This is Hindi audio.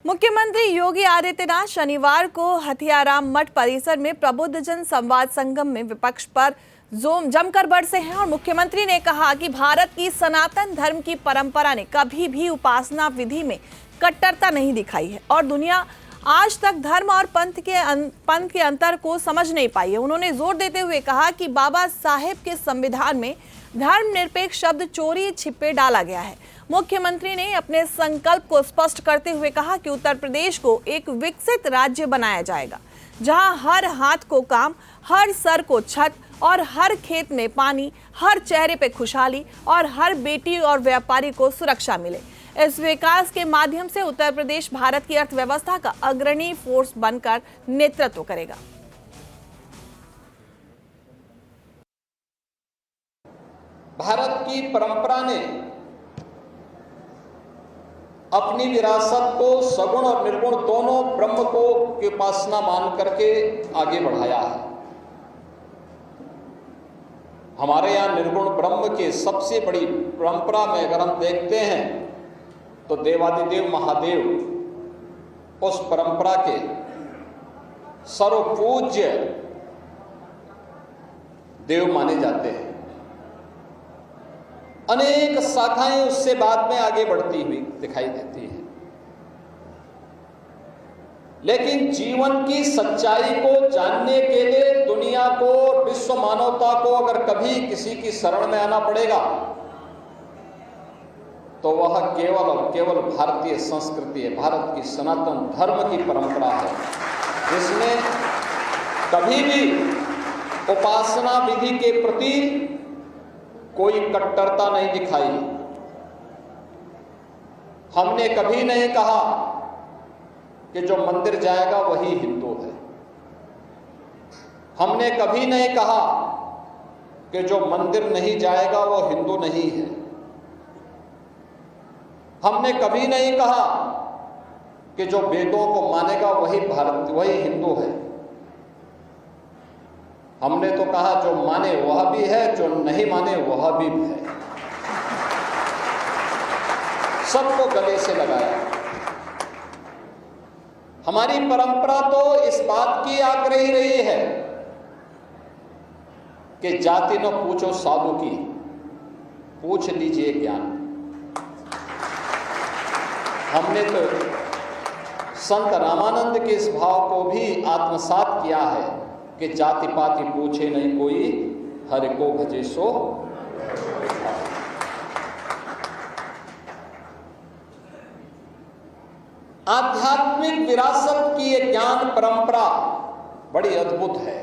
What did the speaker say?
मुख्यमंत्री योगी आदित्यनाथ शनिवार को हथियाराम मठ परिसर में प्रबुद्धजन संवाद संगम में विपक्ष पर जमकर बरसे हैं और मुख्यमंत्री ने कहा कि भारत की सनातन धर्म की परंपरा ने कभी भी उपासना विधि में कट्टरता नहीं दिखाई है और दुनिया आज तक धर्म और पंथ के अंतर को समझ नहीं पाई है। उन्होंने जोर देते हुए कहा कि बाबा साहेब के संविधान में धर्मनिरपेक्ष शब्द चोरी छिपे डाला गया है। मुख्यमंत्री ने अपने संकल्प को स्पष्ट करते हुए कहा कि उत्तर प्रदेश को एक विकसित राज्य बनाया जाएगा, जहां हर हाथ को काम, हर सर को छत और हर खेत में पानी, हर चेहरे पे खुशहाली और हर बेटी और व्यापारी को सुरक्षा मिले। इस विकास के माध्यम से उत्तर प्रदेश भारत की अर्थव्यवस्था का अग्रणी फोर्स बनकर नेतृत्व करेगा। भारत की परंपरा ने अपनी विरासत को सगुण और निर्गुण दोनों ब्रह्म को की उपासना मान करके आगे बढ़ाया है। हमारे यहाँ निर्गुण ब्रह्म की सबसे बड़ी परंपरा में अगर हम देखते हैं तो देवादिदेव महादेव उस परंपरा के सर्वपूज्य देव माने जाते हैं। अनेक शाखाएं उससे बाद में आगे बढ़ती हुई दिखाई देती हैं, लेकिन जीवन की सच्चाई को जानने के लिए दुनिया को, विश्व मानवता को अगर कभी किसी की शरण में आना पड़ेगा तो वह केवल और केवल भारतीय संस्कृति है, भारत की सनातन धर्म की परंपरा है, जिसमें कभी भी उपासना विधि के प्रति कोई कट्टरता नहीं दिखाई। हमने कभी नहीं कहा कि जो मंदिर जाएगा वही हिंदू है। हमने कभी नहीं कहा कि जो मंदिर नहीं जाएगा वो हिंदू नहीं है। हमने कभी नहीं कहा कि जो वेदों को मानेगा वही हिंदू है। हमने तो कहा जो माने वह भी है, जो नहीं माने वह भी है। सबको गले से लगाया। हमारी परंपरा तो इस बात की आग्रही रही है कि जाति न पूछो साधु की, पूछ लीजिए ज्ञान। हमने तो संत रामानंद के इस भाव को भी आत्मसात किया है कि जाति पाति पूछे नहीं कोई, हरि को भजे सो। आध्यात्मिक विरासत की ये ज्ञान परंपरा बड़ी अद्भुत है।